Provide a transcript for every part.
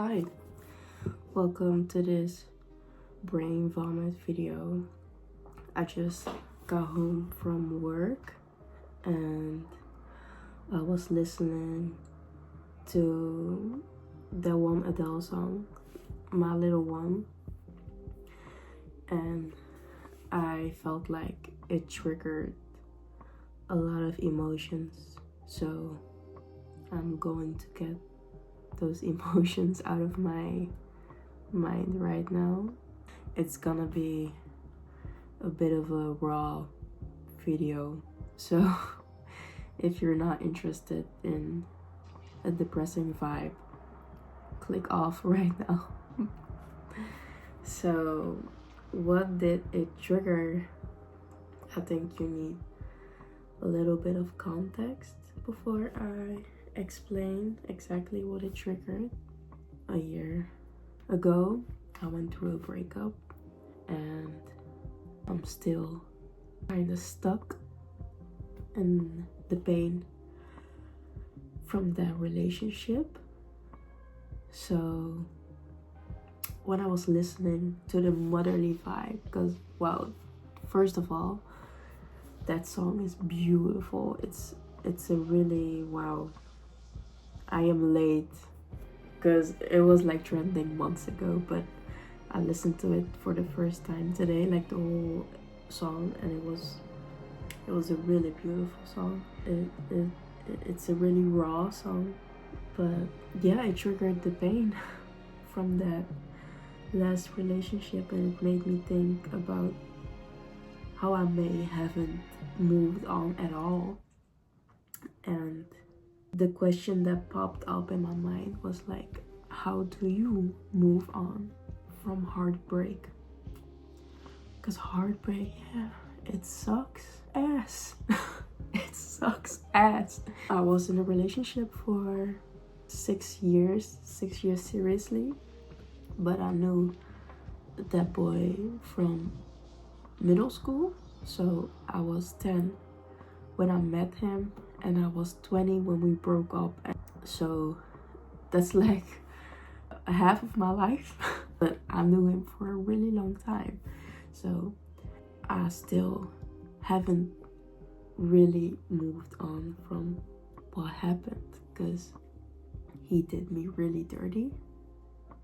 Hi, welcome to this brain vomit video. I just got home from work and I was listening to that one Adele song, My Little One, and I felt like it triggered a lot of emotions, so I'm going to get those emotions out of my mind right now. It's gonna be a bit of a raw video, so if you're not interested in a depressing vibe, click off right now. So what did it trigger? I think you need a little bit of context before I explain exactly what it triggered. A year ago, I went through a breakup and I'm still kind of stuck in the pain from that relationship. So when I was listening to the motherly vibe, because wow, first of all, that song is beautiful. It's a really wow. I am late because it was like trending months ago, but I listened to it for the first time today, like the whole song, and it was a really beautiful song. It's a really raw song, but yeah, it triggered the pain from that last relationship, and it made me think about how I may haven't moved on at all. And the question that popped up in my mind was like, how do you move on from heartbreak? Because heartbreak, yeah, it sucks ass. It sucks ass. I was in a relationship for 6 years seriously, but I knew that boy from middle school. So I was 10 when I met him and I was 20 when we broke up. So that's like a half of my life. But I knew him for a really long time. So I still haven't really moved on from what happened, because he did me really dirty.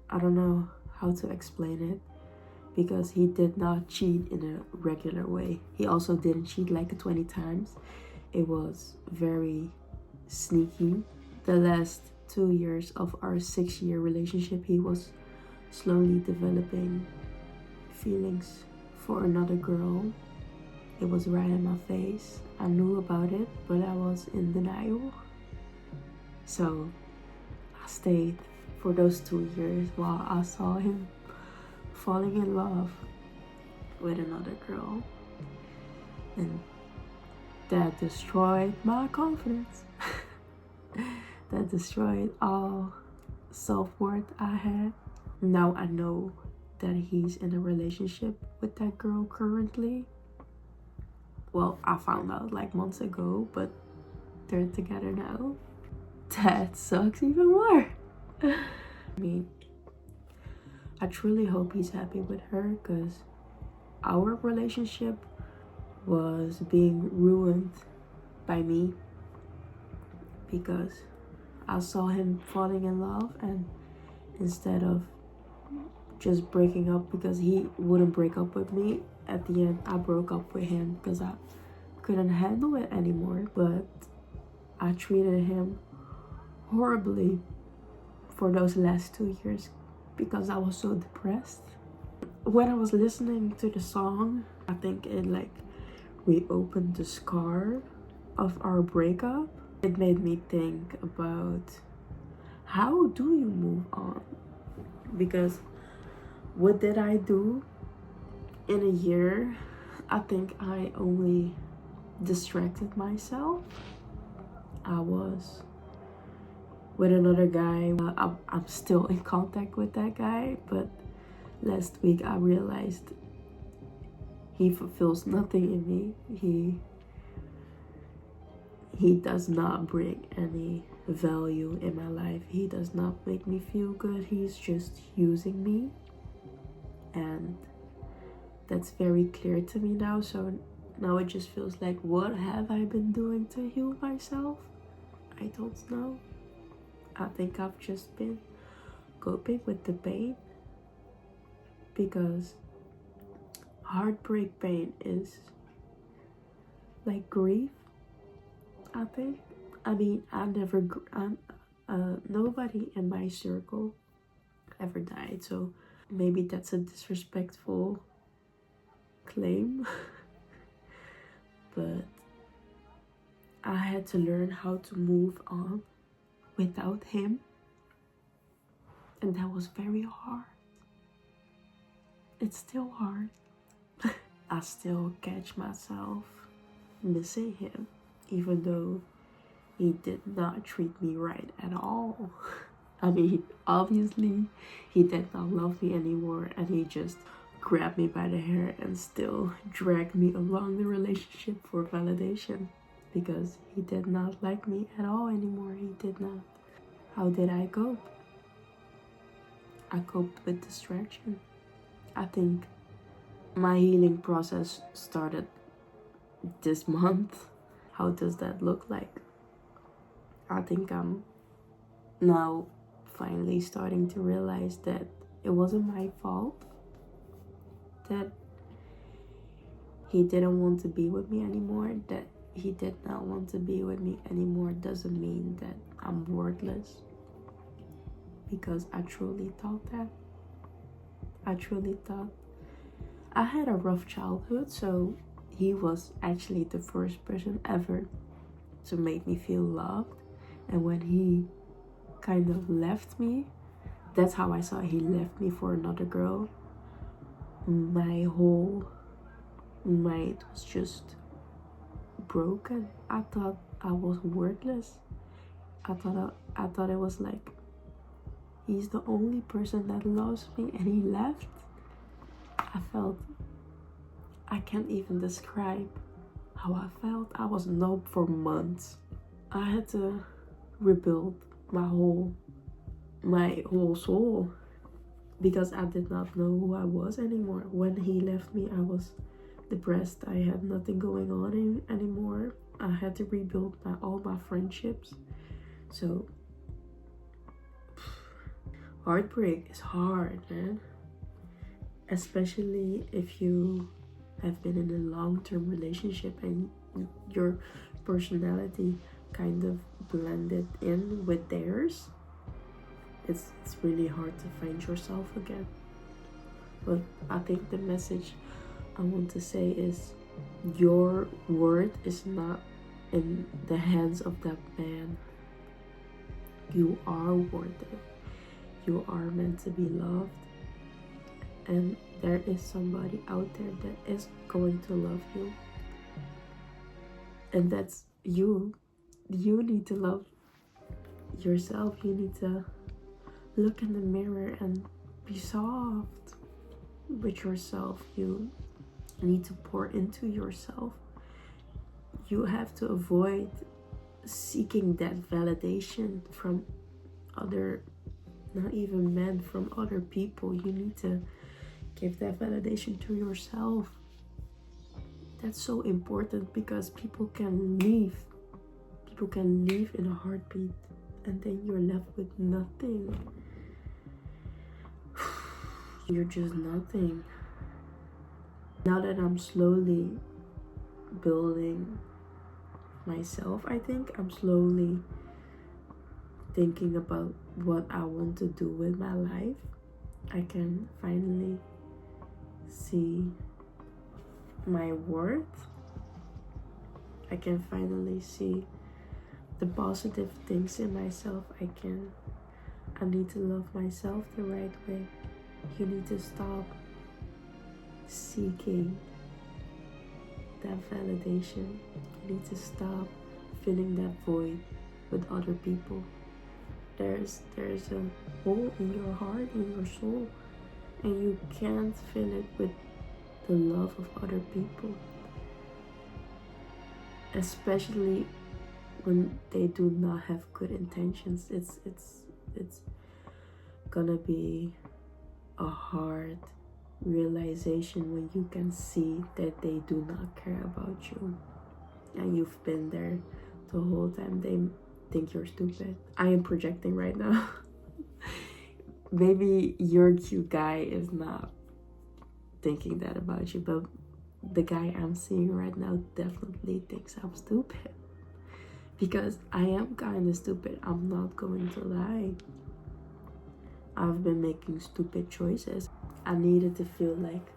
I don't know how to explain it, because he did not cheat in a regular way. He also didn't cheat like 20 times. It was very sneaky. The last 2 years of our 6-year relationship, he was slowly developing feelings for another girl. It was right in my face. I knew about it, but I was in denial. So I stayed for those 2 years while I saw him falling in love with another girl, and that destroyed my confidence. That destroyed all self-worth I had. Now I know that he's in a relationship with that girl currently. Well, I found out like months ago, but they're together now. That sucks even more. I mean, I truly hope he's happy with her, because our relationship was being ruined by me, because I saw him falling in love, and instead of just breaking up because he wouldn't break up with me, at the end I broke up with him because I couldn't handle it anymore. But I treated him horribly for those last 2 years because I was so depressed. When I was listening to the song, I think it like reopened the scar of our breakup. It made me think about, how do you move on? Because what did I do in a year? I think I only distracted myself. I was with another guy. I'm still in contact with that guy, but last week I realized he fulfills nothing in me. He does not bring any value in my life. He does not make me feel good. He's just using me. And that's very clear to me now. So now it just feels like, what have I been doing to heal myself? I don't know. I think I've just been coping with the pain, because heartbreak pain is like grief, I think. I mean, nobody in my circle ever died, so maybe that's a disrespectful claim. But I had to learn how to move on without him, and that was very hard. It's still hard. I still catch myself missing him, even though he did not treat me right at all. I mean, obviously, he did not love me anymore, and he just grabbed me by the hair and still dragged me along the relationship for validation, because he did not like me at all anymore. He did not. How did I cope? I coped with distraction. I think my healing process started this month. How does that look like? I think I'm now finally starting to realize that it wasn't my fault that he didn't want to be with me anymore. That he did not want to be with me anymore doesn't mean that I'm worthless, because I truly thought that. I truly thought I had a rough childhood, so he was actually the first person ever to make me feel loved. And when he kind of left me, that's how I saw he left me for another girl. My whole mind was just broken. I thought I was worthless. I thought it was like, he's the only person that loves me and he left. I can't even describe how I felt. I was numb for months. I had to rebuild my whole soul, because I did not know who I was anymore. When he left me, I was depressed. I had nothing going on anymore. I had to rebuild all my friendships. So heartbreak is hard, man. Especially if you have been in a long-term relationship and your personality kind of blended in with theirs. It's really hard to find yourself again. But I think the message I want to say is, your worth is not in the hands of that man. You are worth it. You are meant to be loved. And there is somebody out there that is going to love you. And that's you. You need to love yourself. You need to look in the mirror and be soft with yourself. You need to pour into yourself. You have to avoid seeking that validation from other, not even men, from other people. You need to give that validation to yourself. That's so important, because people can leave. People can leave in a heartbeat, and then you're left with nothing. You're just nothing. Now that I'm slowly building myself, I think I'm slowly thinking about what I want to do with my life. I can finally see my worth. I can finally see the positive things in myself. I need to love myself the right way. You need to stop seeking that validation. You need to stop filling that void with other people. There's a hole in your heart, in your soul, and you can't fill it with the love of other people. Especially when they do not have good intentions, it's gonna be a hard realization when you can see that they do not care about you and you've been there the whole time. They think you're stupid. I am projecting right now. Maybe your cute guy is not thinking that about you, but the guy I'm seeing right now definitely thinks I'm stupid. Because I am kind of stupid. I'm not going to lie. I've been making stupid choices. I needed to feel like,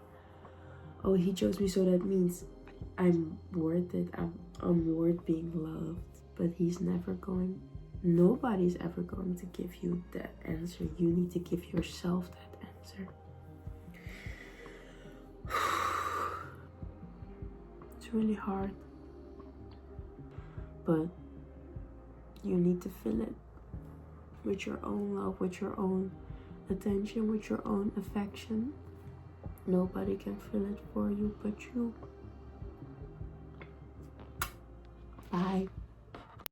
oh, he chose me, so that means I'm worth it. I'm worth being loved. But he's never going, nobody's ever going to give you that answer. You need to give yourself that answer. It's really hard. But you need to fill it with your own love, with your own attention, with your own affection. Nobody can fill it for you but you. Bye.